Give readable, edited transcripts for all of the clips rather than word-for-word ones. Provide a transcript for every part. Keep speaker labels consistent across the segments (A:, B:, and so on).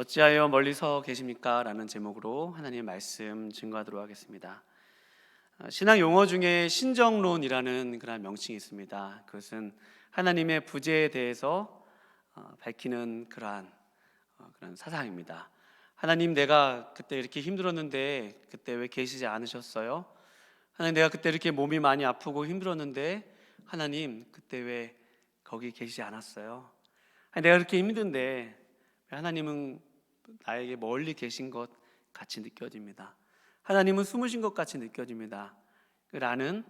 A: 어찌하여 멀리서 계십니까? 라는 제목으로 하나님의 말씀 증거하도록 하겠습니다. 신앙 용어 중에 신정론이라는 그런 명칭이 있습니다. 그것은 하나님의 부재에 대해서 밝히는 그러한 사상입니다. 하나님, 내가 그때 이렇게 힘들었는데 그때 왜 계시지 않으셨어요? 하나님, 내가 그때 이렇게 몸이 많이 아프고 힘들었는데 하나님, 그때 왜 거기 계시지 않았어요? 내가 그렇게 힘든데 하나님은 나에게 멀리 계신 것 같이 느껴집니다. 하나님은 숨으신 것 같이 느껴집니다. 라는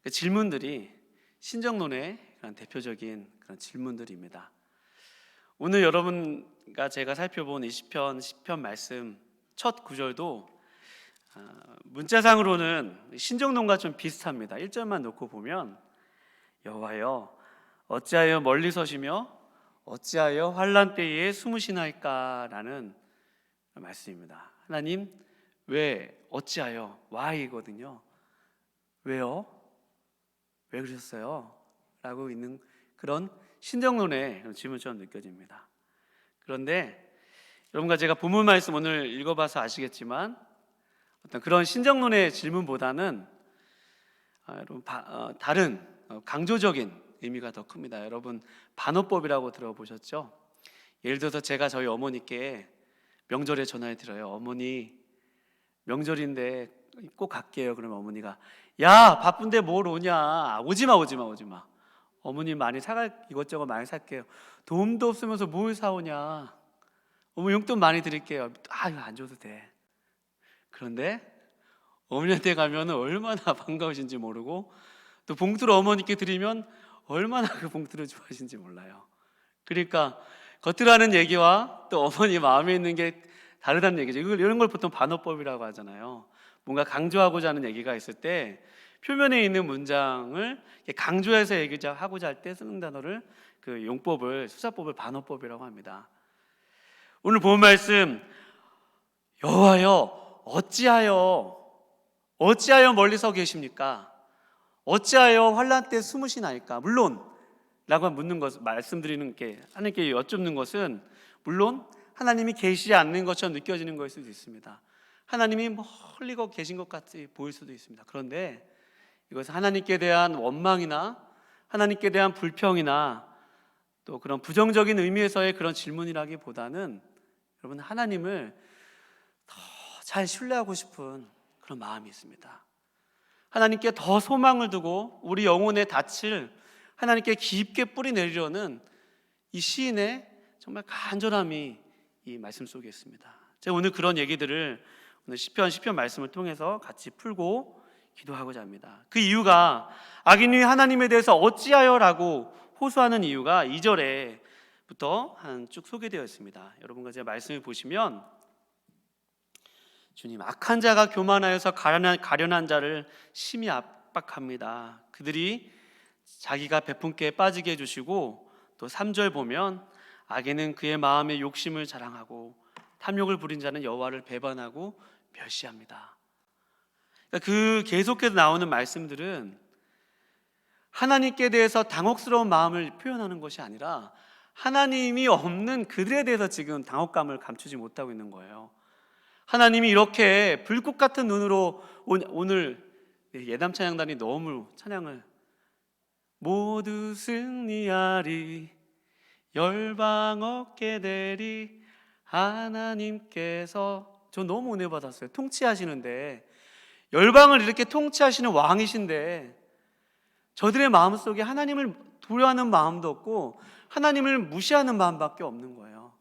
A: 그 질문들이 신정론의 그런 대표적인 그런 질문들입니다. 오늘 여러분과 제가 살펴본 이 시편 10편 말씀 첫 구절도 문자상으로는 신정론과 좀 비슷합니다. 1절만 놓고 보면 여호와여 어찌하여 멀리 서시며 어찌하여 환난 때에 숨으시나이까 라는 말씀입니다. 하나님, 왜, 어찌하여, why이거든요. 왜요? 왜 그러셨어요? 라고 있는 그런 신정론의 질문처럼 느껴집니다. 그런데 여러분과 제가 본문 말씀 오늘 읽어봐서 아시겠지만 어떤 그런 신정론의 질문보다는 다른 강조적인 의미가 더 큽니다. 여러분, 반어법이라고 들어보셨죠? 예를 들어서 제가 저희 어머니께 명절에 전화를 드려요. 어머니, 명절인데 꼭 갈게요. 그러면 어머니가 야, 바쁜데 뭘 오냐? 오지마. 어머니 많이 사갈, 이것저것 많이 살게요. 돈도 없으면서 뭘 사오냐? 어머니 용돈 많이 드릴게요. 이거 안 줘도 돼. 그런데 어머니한테 가면 얼마나 반가우신지 모르고, 또 봉투를 어머니께 드리면 얼마나 그 봉투를 좋아하시는지 몰라요. 그러니까 겉으로 하는 얘기와 또 어머니 마음에 있는 게 다르다는 얘기죠. 이런 걸 보통 반어법이라고 하잖아요. 뭔가 강조하고자 하는 얘기가 있을 때 표면에 있는 문장을 강조해서 얘기하고자 할 때 쓰는 단어를, 그 용법을, 수사법을 반어법이라고 합니다. 오늘 본 말씀, 여호와여 어찌하여 멀리서 계십니까? 어찌하여 환난 때 숨으시나이까? 물론 라고 묻는 것, 말씀드리는 게, 하나님께 여쭙는 것은 물론 하나님이 계시지 않는 것처럼 느껴지는 것일 수도 있습니다. 하나님이 멀리 계신 것 같이 보일 수도 있습니다. 그런데 이것은 하나님께 대한 원망이나 하나님께 대한 불평이나 또 그런 부정적인 의미에서의 그런 질문이라기보다는 여러분, 하나님을 더 잘 신뢰하고 싶은 그런 마음이 있습니다. 하나님께 더 소망을 두고 우리 영혼의 닻을 하나님께 깊게 뿌리 내리려는 이 시인의 정말 간절함이 이 말씀 속에 있습니다. 제가 오늘 그런 얘기들을 오늘 시편 말씀을 통해서 같이 풀고 기도하고자 합니다. 그 이유가, 악인이 하나님에 대해서 어찌하여라고 호소하는 이유가 2절에부터 한 쭉 소개되어 있습니다. 여러분과 제가 말씀을 보시면, 주님, 악한 자가 교만하여서 가련한 자를 심히 압박합니다. 그들이 자기가 베푼게 빠지게 해주시고, 또 3절 보면 악인은 그의 마음의 욕심을 자랑하고 탐욕을 부린 자는 여호와를 배반하고 멸시합니다. 그러니까 그 계속해서 나오는 말씀들은 하나님께 대해서 당혹스러운 마음을 표현하는 것이 아니라 하나님이 없는 그들에 대해서 지금 당혹감을 감추지 못하고 있는 거예요. 하나님이 이렇게 불꽃 같은 눈으로 오늘 예담 찬양단이 너무 찬양을 모두 승리하리 열방 얻게 되리 하나님께서, 저 너무 은혜 받았어요. 통치하시는데, 열방을 이렇게 통치하시는 왕이신데 저들의 마음속에 하나님을 두려워하는 마음도 없고 하나님을 무시하는 마음밖에 없는 거예요.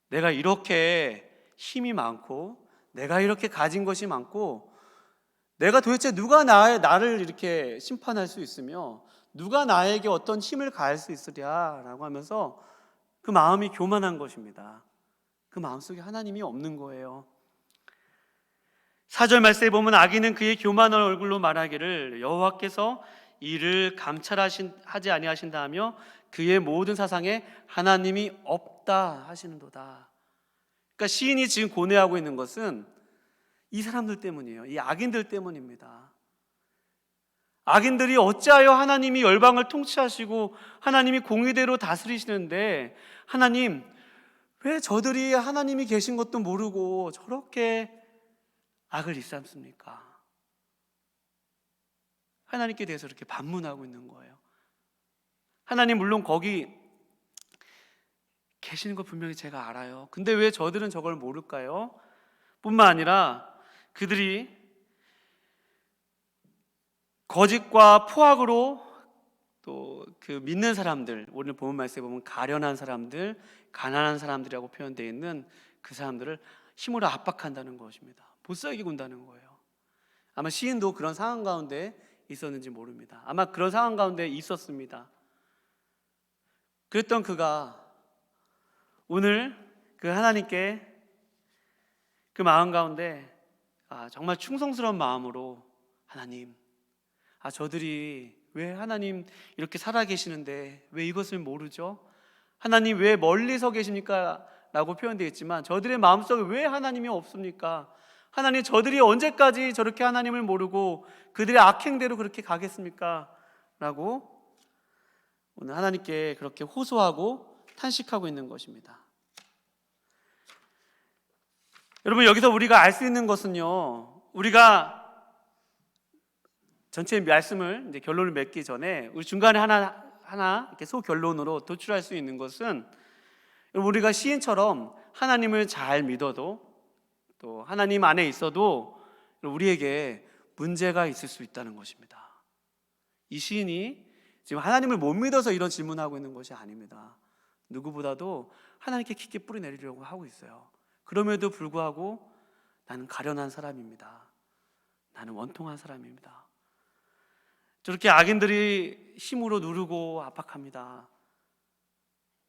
A: 내가 이렇게 힘이 많고 내가 이렇게 가진 것이 많고 내가 도대체 누가 나를 이렇게 심판할 수 있으며 누가 나에게 어떤 힘을 가할 수 있으랴라고 하면서 그 마음이 교만한 것입니다. 그 마음속에 하나님이 없는 거예요. 4절 말씀에 보면 악인은 그의 교만한 얼굴로 말하기를 여호와께서 이를 감찰하지 아니하신다 하며 그의 모든 사상에 하나님이 없다 하시는도다. 그러니까 시인이 지금 고뇌하고 있는 것은 이 사람들 때문이에요. 이 악인들 때문입니다. 악인들이 어찌하여 하나님이 열방을 통치하시고 하나님이 공의대로 다스리시는데 하나님 왜 저들이 하나님이 계신 것도 모르고 저렇게 악을 일삼습니까? 하나님께 대해서 이렇게 반문하고 있는 거예요. 하나님 물론 거기 계시는 거 분명히 제가 알아요. 근데 왜 저들은 저걸 모를까요? 뿐만 아니라 그들이 거짓과 포악으로 또 그 믿는 사람들, 오늘 본문 말씀에 보면 가련한 사람들, 가난한 사람들이라고 표현되어 있는 그 사람들을 힘으로 압박한다는 것입니다. 못살게 군다는 거예요. 아마 시인도 그런 상황 가운데 있었는지 모릅니다. 아마 그런 상황 가운데 있었습니다. 그랬던 그가 오늘 그 하나님께 그 마음 가운데 정말 충성스러운 마음으로 하나님, 저들이 왜 하나님 이렇게 살아계시는데 왜 이것을 모르죠? 하나님 왜 멀리서 계십니까? 라고 표현되어 있지만 저들의 마음속에 왜 하나님이 없습니까? 하나님, 저들이 언제까지 저렇게 하나님을 모르고 그들의 악행대로 그렇게 가겠습니까? 라고 오늘 하나님께 그렇게 호소하고 탄식하고 있는 것입니다. 여러분, 여기서 우리가 알 수 있는 것은요, 우리가 전체 말씀을 이제 결론을 맺기 전에 우리 중간에 하나 이렇게 소결론으로 도출할 수 있는 것은, 우리가 시인처럼 하나님을 잘 믿어도 또 하나님 안에 있어도 우리에게 문제가 있을 수 있다는 것입니다. 이 시인이 지금 하나님을 못 믿어서 이런 질문을 하고 있는 것이 아닙니다. 누구보다도 하나님께 깊게 뿌리 내리려고 하고 있어요. 그럼에도 불구하고 나는 가련한 사람입니다. 나는 원통한 사람입니다. 저렇게 악인들이 힘으로 누르고 압박합니다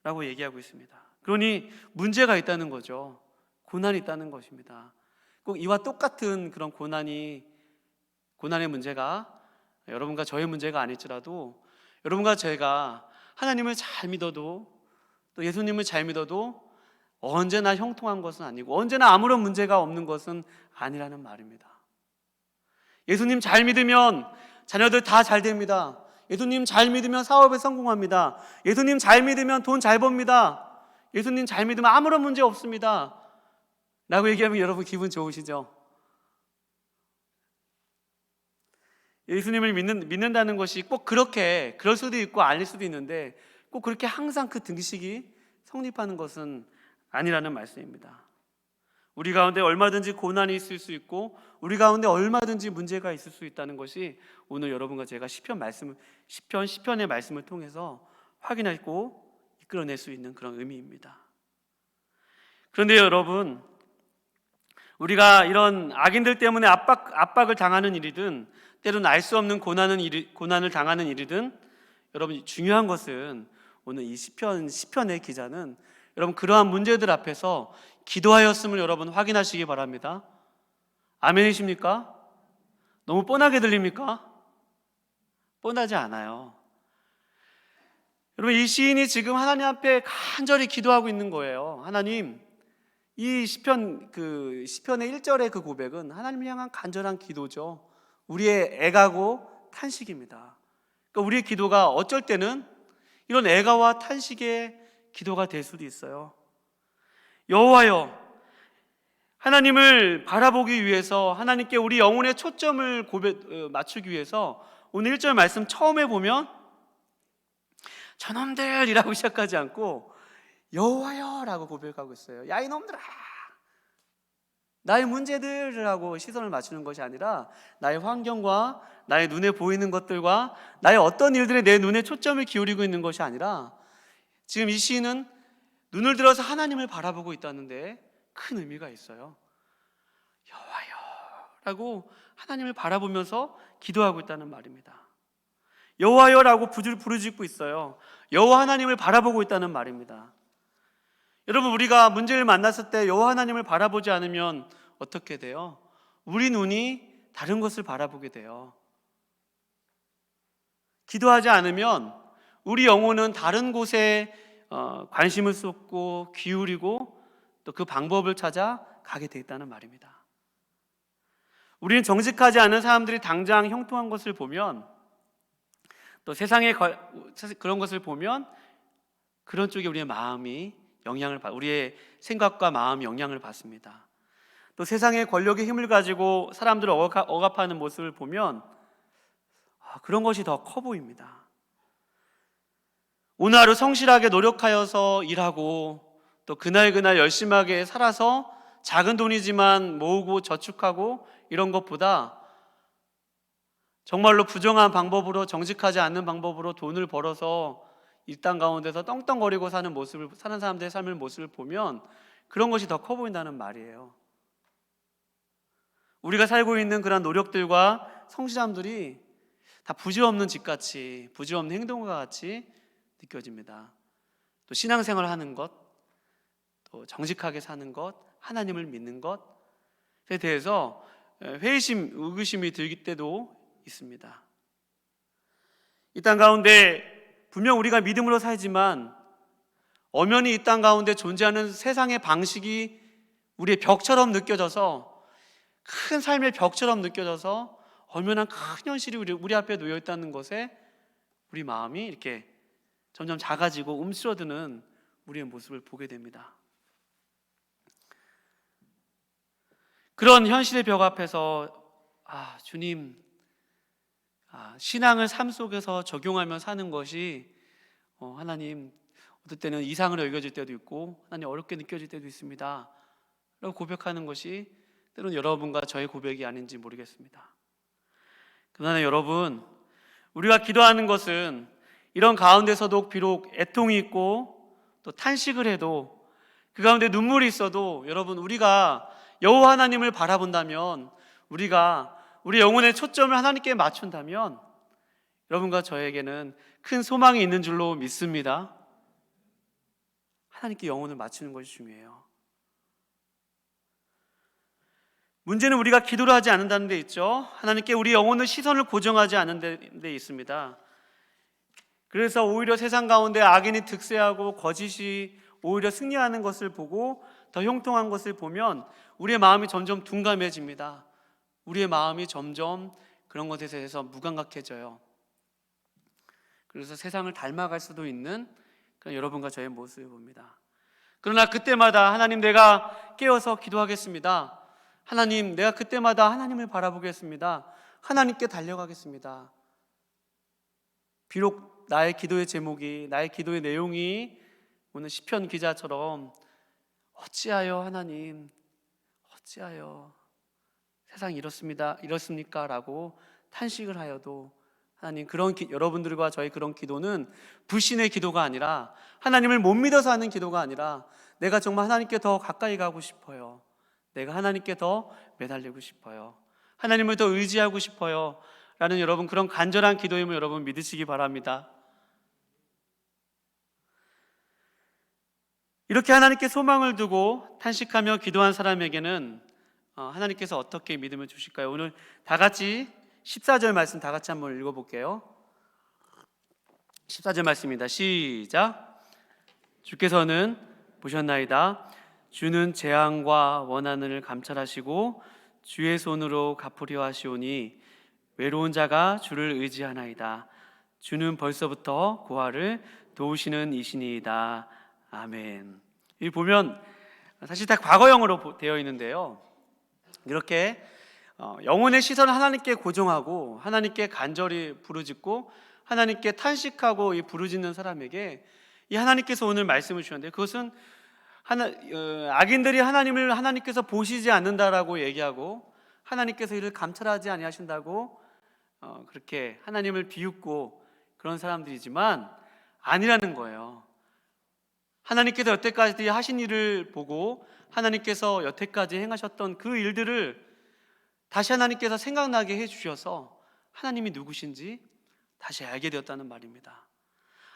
A: 라고 얘기하고 있습니다. 그러니 문제가 있다는 거죠. 고난이 있다는 것입니다. 꼭 이와 똑같은 그런 고난의 문제가 여러분과 저의 문제가 아닐지라도, 여러분과 제가 하나님을 잘 믿어도 또 예수님을 잘 믿어도 언제나 형통한 것은 아니고 언제나 아무런 문제가 없는 것은 아니라는 말입니다. 예수님 잘 믿으면 자녀들 다 잘 됩니다. 예수님 잘 믿으면 사업에 성공합니다. 예수님 잘 믿으면 돈 잘 법니다. 예수님 잘 믿으면 아무런 문제 없습니다 라고 얘기하면 여러분 기분 좋으시죠? 예수님을 믿는다는 것이 꼭 그럴 수도 있고 아닐 수도 있는데 꼭 그렇게 항상 그 등식이 성립하는 것은 아니라는 말씀입니다. 우리 가운데 얼마든지 고난이 있을 수 있고 우리 가운데 얼마든지 문제가 있을 수 있다는 것이 오늘 여러분과 제가 시편의 말씀을 통해서 확인하고 이끌어낼 수 있는 그런 의미입니다. 그런데 여러분, 우리가 이런 악인들 때문에 압박을 당하는 일이든 때로는 알 수 없는 고난을 당하는 일이든, 여러분 중요한 것은 오늘 이 시편의 기자는 여러분 그러한 문제들 앞에서 기도하였음을 여러분 확인하시기 바랍니다. 아멘이십니까? 너무 뻔하게 들립니까? 뻔하지 않아요. 여러분, 이 시인이 지금 하나님 앞에 간절히 기도하고 있는 거예요. 하나님, 이 시편의 1절의 그 고백은 하나님을 향한 간절한 기도죠. 우리의 애가고 탄식입니다. 그러니까 우리의 기도가 어쩔 때는 이런 애가와 탄식의 기도가 될 수도 있어요. 여호와여, 하나님을 바라보기 위해서, 하나님께 우리 영혼의 초점을 맞추기 위해서 오늘 1절 말씀 처음에 보면 저놈들이라고 시작하지 않고 여호와여 라고 고백하고 있어요. 야 이놈들아, 나의 문제들이라고 시선을 맞추는 것이 아니라 나의 환경과 나의 눈에 보이는 것들과 나의 어떤 일들에 내 눈에 초점을 기울이고 있는 것이 아니라, 지금 이 시인은 눈을 들어서 하나님을 바라보고 있다는데 큰 의미가 있어요. 여호와여 라고 하나님을 바라보면서 기도하고 있다는 말입니다. 여호와여 라고 부르짖고 있어요. 여호와 하나님을 바라보고 있다는 말입니다. 여러분, 우리가 문제를 만났을 때 여호와 하나님을 바라보지 않으면 어떻게 돼요? 우리 눈이 다른 것을 바라보게 돼요. 기도하지 않으면 우리 영혼은 다른 곳에 관심을 쏟고 기울이고 또 그 방법을 찾아 가게 돼 있다는 말입니다. 우리는 정직하지 않은 사람들이 당장 형통한 것을 보면, 또 세상의 그런 것을 보면 그런 쪽에 우리의 마음이 우리의 생각과 마음이 영향을 받습니다. 또 세상의 권력의 힘을 가지고 사람들을 억압하는 모습을 보면 그런 것이 더 커 보입니다. 오늘 하루 성실하게 노력하여서 일하고 또 그날 열심하게 살아서 작은 돈이지만 모으고 저축하고 이런 것보다 정말로 부정한 방법으로, 정직하지 않는 방법으로 돈을 벌어서 이 땅 가운데서 떵떵거리고 사는 사람들의 삶의 모습을 보면 그런 것이 더 커 보인다는 말이에요. 우리가 살고 있는 그런 노력들과 성실함들이 다 부질없는 짓같이, 부질없는 행동과 같이 느껴집니다. 또 신앙생활을 하는 것, 또 정직하게 사는 것, 하나님을 믿는 것에 대해서 회의심, 의구심이 들 때도 있습니다. 이 땅 가운데 분명 우리가 믿음으로 살지만 엄연히 이 땅 가운데 존재하는 세상의 방식이 우리의 벽처럼 느껴져서, 큰 삶의 벽처럼 느껴져서 엄연한 큰 현실이 우리 앞에 놓여 있다는 것에 우리 마음이 이렇게 점점 작아지고 움츠러드는 우리의 모습을 보게 됩니다. 그런 현실의 벽 앞에서 주님, 신앙을 삶 속에서 적용하며 사는 것이 하나님, 어떨 때는 이상으로 여겨질 때도 있고 하나님 어렵게 느껴질 때도 있습니다 라고 고백하는 것이 때로는 여러분과 저의 고백이 아닌지 모르겠습니다. 그러나 여러분, 우리가 기도하는 것은 이런 가운데서도 비록 애통이 있고 또 탄식을 해도 그 가운데 눈물이 있어도 여러분, 우리가 여호와 하나님을 바라본다면, 우리가 우리 영혼의 초점을 하나님께 맞춘다면 여러분과 저에게는 큰 소망이 있는 줄로 믿습니다. 하나님께 영혼을 맞추는 것이 중요해요. 문제는 우리가 기도를 하지 않는다는 데 있죠. 하나님께 우리 영혼의 시선을 고정하지 않는 데 있습니다. 그래서 오히려 세상 가운데 악인이 득세하고 거짓이 오히려 승리하는 것을 보고 더 형통한 것을 보면 우리의 마음이 점점 둔감해집니다. 우리의 마음이 점점 그런 것에 대해서 무감각해져요. 그래서 세상을 닮아갈 수도 있는 그런 여러분과 저의 모습을 봅니다. 그러나 그때마다 하나님, 내가 깨어서 기도하겠습니다. 하나님, 내가 그때마다 하나님을 바라보겠습니다. 하나님께 달려가겠습니다. 비록 나의 기도의 제목이, 나의 기도의 내용이 오늘 시편 기자처럼 어찌하여 하나님, 어찌하여 세상이 이렇습니까? 라고 탄식을 하여도 하나님, 여러분들과 저의 그런 기도는 불신의 기도가 아니라, 하나님을 못 믿어서 하는 기도가 아니라, 내가 정말 하나님께 더 가까이 가고 싶어요. 내가 하나님께 더 매달리고 싶어요. 하나님을 더 의지하고 싶어요. 라는 여러분, 그런 간절한 기도임을 여러분 믿으시기 바랍니다. 이렇게 하나님께 소망을 두고 탄식하며 기도한 사람에게는 하나님께서 어떻게 믿음을 주실까요? 오늘 다 같이 14절 말씀 다 같이 한번 읽어볼게요. 14절 말씀입니다. 시작. 주께서는 보셨나이다. 주는 재앙과 원한을 감찰하시고 주의 손으로 갚으려 하시오니 외로운 자가 주를 의지하나이다. 주는 벌써부터 고아를 도우시는 이시니이다. 아멘. 여기 보면 사실 다 과거형으로 되어 있는데요, 이렇게 영혼의 시선을 하나님께 고정하고 하나님께 간절히 부르짖고 하나님께 탄식하고 부르짖는 사람에게 이 하나님께서 오늘 말씀을 주셨는데, 그것은 악인들이 하나님께서 보시지 않는다라고 얘기하고 하나님께서 이를 감찰하지 아니하신다고 그렇게 하나님을 비웃고 그런 사람들이지만 아니라는 거예요. 하나님께서 여태까지 하신 일을 보고 하나님께서 여태까지 행하셨던 그 일들을 다시 하나님께서 생각나게 해주셔서 하나님이 누구신지 다시 알게 되었다는 말입니다.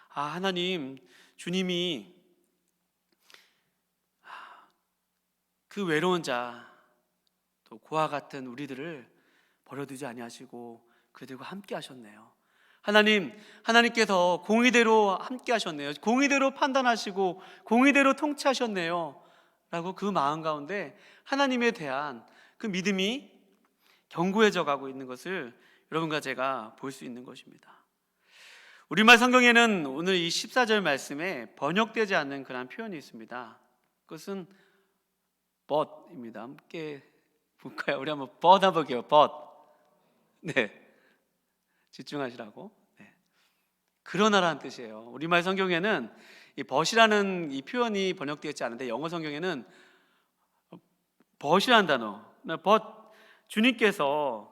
A: 하나님, 주님이 그 외로운 자, 또 고아 같은 우리들을 버려두지 아니하시고 그들과 함께 하셨네요. 하나님께서 공의대로 함께 하셨네요. 공의대로 판단하시고 공의대로 통치하셨네요 라고 그 마음 가운데 하나님에 대한 그 믿음이 견고해져 가고 있는 것을 여러분과 제가 볼 수 있는 것입니다. 우리말 성경에는 오늘 이 14절 말씀에 번역되지 않는 그런 표현이 있습니다. 그것은 but입니다. 함께 볼까요? 우리 한번 but 한번 볼게요. but. 네, 집중하시라고. 네. 그러나라는 뜻이에요. 우리말 성경에는 이 but이라는 이 표현이 번역되어 있지 않은데 영어 성경에는 but이라는 단어, but, 주님께서는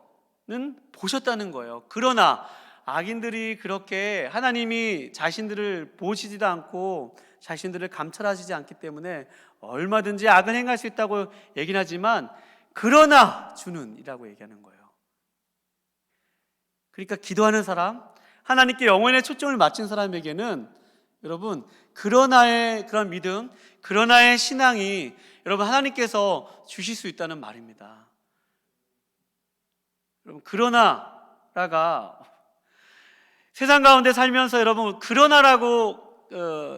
A: 보셨다는 거예요. 그러나 악인들이 그렇게 하나님이 자신들을 보시지도 않고 자신들을 감찰하시지 않기 때문에 얼마든지 악은 행할 수 있다고 얘기는 하지만 그러나 주는 이라고 얘기하는 거예요. 그러니까 기도하는 사람, 하나님께 영혼의 초점을 맞춘 사람에게는 여러분 그러나의 그런 믿음, 그러나의 신앙이 여러분 하나님께서 주실 수 있다는 말입니다. 여러분 그러나라가 세상 가운데 살면서 여러분 그러나라고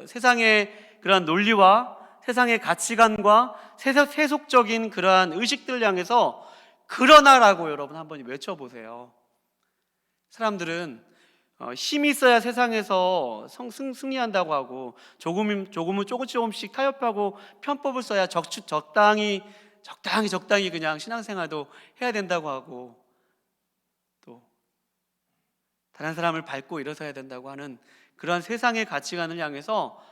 A: 세상의 그러한 논리와 세상의 가치관과 세속적인 그러한 의식들을 향해서 그러나라고 여러분 한번 외쳐보세요. 사람들은 힘이 있어야 세상에서 승리한다고 하고 조금은 조금씩 타협하고 편법을 써야 적당히 그냥 신앙생활도 해야 된다고 하고 또 다른 사람을 밟고 일어서야 된다고 하는 그러한 세상의 가치관을 향해서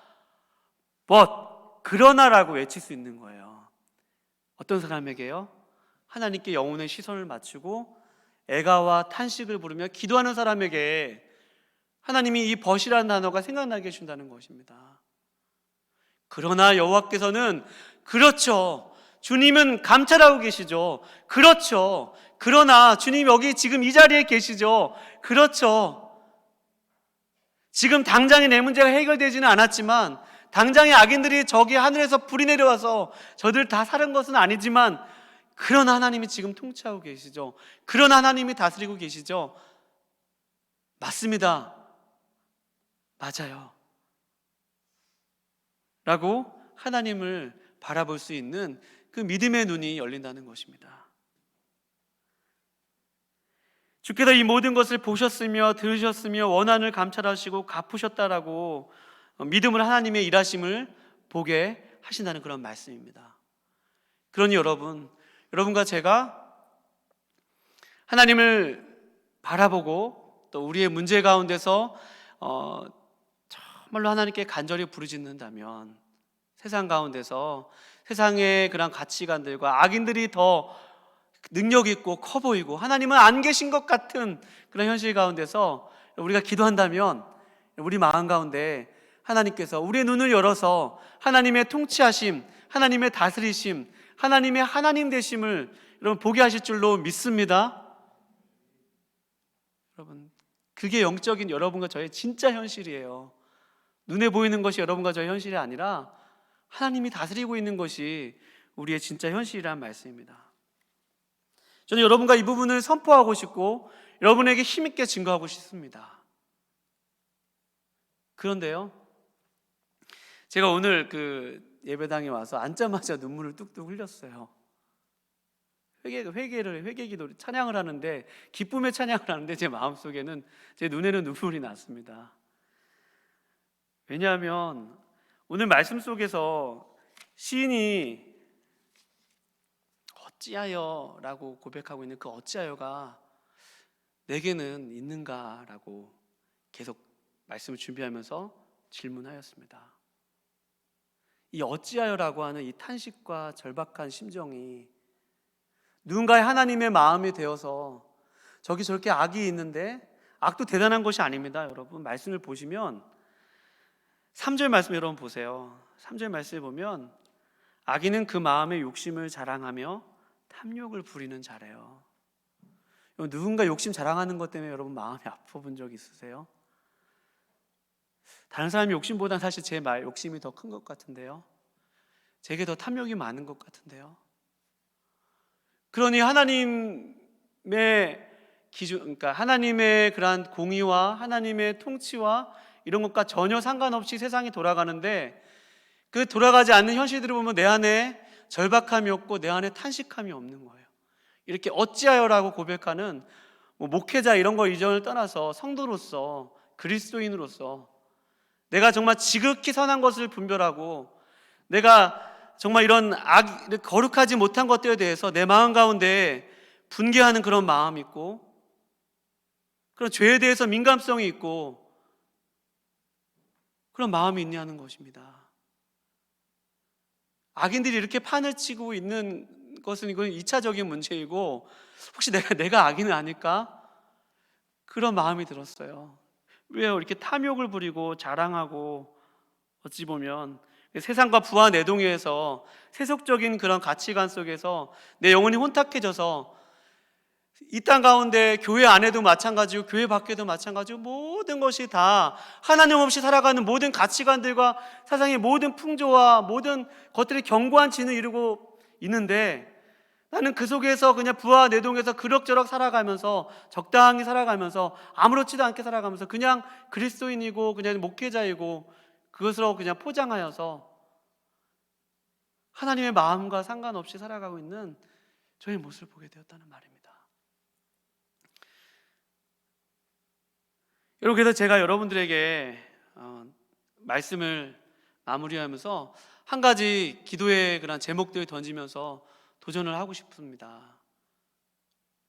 A: but 그러나라고 외칠 수 있는 거예요. 어떤 사람에게요? 하나님께 영혼의 시선을 맞추고 애가와 탄식을 부르며 기도하는 사람에게 하나님이 이 벗이라는 단어가 생각나게 해준다는 것입니다. 그러나 여호와께서는 그렇죠, 주님은 감찰하고 계시죠. 그렇죠, 그러나 주님 여기 지금 이 자리에 계시죠. 그렇죠, 지금 당장에 내 문제가 해결되지는 않았지만 당장에 악인들이 저기 하늘에서 불이 내려와서 저들 다 살은 것은 아니지만 그러나 하나님이 지금 통치하고 계시죠. 그러나 하나님이 다스리고 계시죠. 맞습니다. 맞아요. 라고 하나님을 바라볼 수 있는 그 믿음의 눈이 열린다는 것입니다. 주께서 이 모든 것을 보셨으며 들으셨으며 원한을 감찰하시고 갚으셨다라고 믿음을 하나님의 일하심을 보게 하신다는 그런 말씀입니다. 그러니 여러분과 제가 하나님을 바라보고 또 우리의 문제 가운데서 정말로 하나님께 간절히 부르짖는다면 세상 가운데서 세상의 그런 가치관들과 악인들이 더 능력 있고 커 보이고 하나님은 안 계신 것 같은 그런 현실 가운데서 우리가 기도한다면 우리 마음 가운데 하나님께서 우리의 눈을 열어서 하나님의 통치하심, 하나님의 다스리심, 하나님의 하나님 되심을 여러분 보게 하실 줄로 믿습니다. 여러분 그게 영적인 여러분과 저의 진짜 현실이에요. 눈에 보이는 것이 여러분과 저의 현실이 아니라 하나님이 다스리고 있는 것이 우리의 진짜 현실이란 말씀입니다. 저는 여러분과 이 부분을 선포하고 싶고 여러분에게 힘있게 증거하고 싶습니다. 그런데요, 제가 오늘 그 예배당에 와서 앉자마자 눈물을 뚝뚝 흘렸어요. 회개 기도 찬양을 하는데 기쁨의 찬양을 하는데 제 마음속에는 제 눈에는 눈물이 났습니다. 왜냐하면 오늘 말씀 속에서 시인이 어찌하여 라고 고백하고 있는 그 어찌하여가 내게는 있는가 라고 계속 말씀을 준비하면서 질문하였습니다. 이 어찌하여라고 하는 이 탄식과 절박한 심정이 누군가의 하나님의 마음이 되어서 저기 저렇게 악이 있는데 악도 대단한 것이 아닙니다. 여러분 말씀을 보시면 3절 말씀 여러분 보세요. 3절 말씀에 보면 악인은 그 마음의 욕심을 자랑하며 탐욕을 부리는 자래요. 누군가 욕심 자랑하는 것 때문에 여러분 마음이 아파본 적 있으세요? 다른 사람의 욕심보다 사실 제 욕심이 더 큰 것 같은데요. 제게 더 탐욕이 많은 것 같은데요. 그러니 하나님의 기준, 그러니까 하나님의 그러한 공의와 하나님의 통치와 이런 것과 전혀 상관없이 세상이 돌아가는데 그 돌아가지 않는 현실들을 보면 내 안에 절박함이 없고 내 안에 탄식함이 없는 거예요. 이렇게 어찌하여라고 고백하는 목회자 이런 거 이전을 떠나서 성도로서 그리스도인으로서 내가 정말 지극히 선한 것을 분별하고 내가 정말 이런 거룩하지 못한 것들에 대해서 내 마음 가운데 분개하는 그런 마음이 있고 그런 죄에 대해서 민감성이 있고 그런 마음이 있냐는 것입니다. 악인들이 이렇게 판을 치고 있는 것은 이건 2차적인 문제이고 혹시 내가 악인은 아닐까? 그런 마음이 들었어요. 왜요? 이렇게 탐욕을 부리고 자랑하고 어찌 보면 세상과 부와 내동에서 세속적인 그런 가치관 속에서 내 영혼이 혼탁해져서 이 땅 가운데 교회 안에도 마찬가지고 교회 밖에도 마찬가지고 모든 것이 다 하나님 없이 살아가는 모든 가치관들과 세상의 모든 풍조와 모든 것들이 견고한 진을 이루고 있는데 나는 그 속에서 그냥 부와 내동에서 그럭저럭 살아가면서 적당히 살아가면서 아무렇지도 않게 살아가면서 그냥 그리스도인이고 그냥 목회자이고 그것으로 그냥 포장하여서 하나님의 마음과 상관없이 살아가고 있는 저의 모습을 보게 되었다는 말입니다. 여러분, 그래서 제가 여러분들에게 말씀을 마무리하면서 한 가지 기도의 그런 제목들을 던지면서 도전을 하고 싶습니다.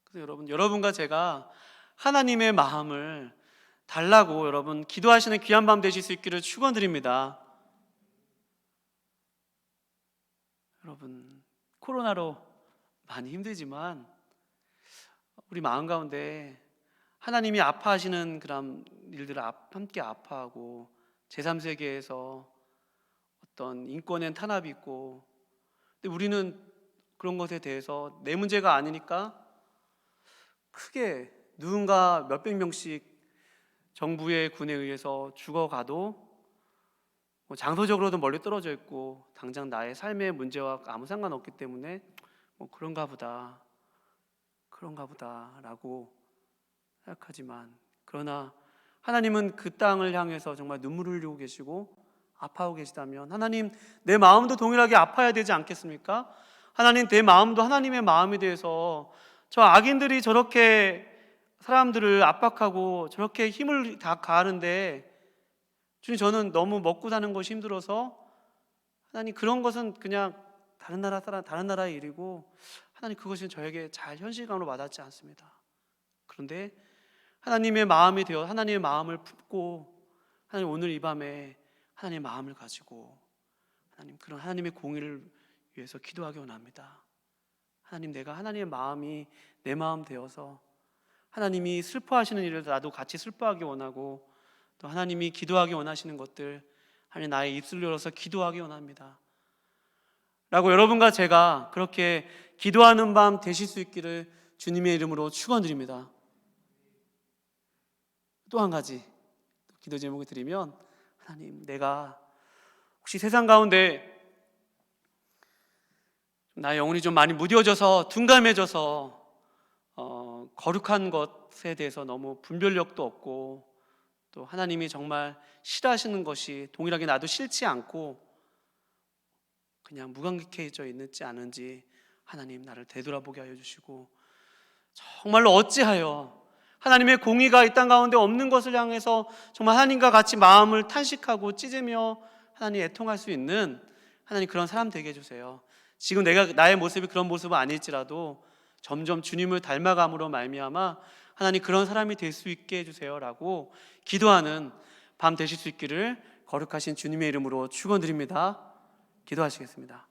A: 그래서 여러분과 제가 하나님의 마음을 달라고 여러분 기도하시는 귀한 밤 되실 수 있기를 축원드립니다. 여러분, 코로나로 많이 힘들지만 우리 마음 가운데 하나님이 아파하시는 그런 일들을 함께 아파하고 제3세계에서 어떤 인권의 탄압이 있고 근데 우리는 그런 것에 대해서 내 문제가 아니니까 크게 누군가 몇백 명씩 정부의 군에 의해서 죽어가도 장소적으로도 멀리 떨어져 있고 당장 나의 삶의 문제와 아무 상관없기 때문에 그런가 보다라고 생각하지만 그러나 하나님은 그 땅을 향해서 정말 눈물을 흘리고 계시고 아파하고 계시다면 하나님 내 마음도 동일하게 아파야 되지 않겠습니까? 하나님 내 마음도 하나님의 마음에 대해서 저 악인들이 저렇게 사람들을 압박하고 저렇게 힘을 다 가하는데 주님 저는 너무 먹고 사는 것이 힘들어서 하나님 그런 것은 그냥 다른 나라의 일이고 하나님 그것은 저에게 잘 현실감으로 와닿지 않습니다. 그런데 하나님의 마음이 되어 하나님의 마음을 품고 하나님 오늘 이 밤에 하나님의 마음을 가지고 하나님 그런 하나님의 공의를 위해서 기도하기 원합니다. 하나님 내가 하나님의 마음이 내 마음 되어서 하나님이 슬퍼하시는 일을 나도 같이 슬퍼하기 원하고 또 하나님이 기도하기 원하시는 것들 하나님 나의 입술을 열어서 기도하기 원합니다 라고 여러분과 제가 그렇게 기도하는 밤 되실 수 있기를 주님의 이름으로 축원드립니다. 또 한 가지 기도 제목을 드리면 하나님 내가 혹시 세상 가운데 나의 영혼이 좀 많이 무뎌져서 둔감해져서 거룩한 것에 대해서 너무 분별력도 없고 또 하나님이 정말 싫어하시는 것이 동일하게 나도 싫지 않고 그냥 무감각해져 있는지 않은지 하나님 나를 되돌아보게 하여 주시고 정말로 어찌하여 하나님의 공의가 이 땅 가운데 없는 것을 향해서 정말 하나님과 같이 마음을 탄식하고 찢으며 하나님 애통할 수 있는 하나님 그런 사람 되게 해주세요. 지금 나의 모습이 그런 모습은 아닐지라도 점점 주님을 닮아감으로 말미암아 하나님 그런 사람이 될 수 있게 해주세요 라고 기도하는 밤 되실 수 있기를 거룩하신 주님의 이름으로 축원드립니다. 기도하시겠습니다.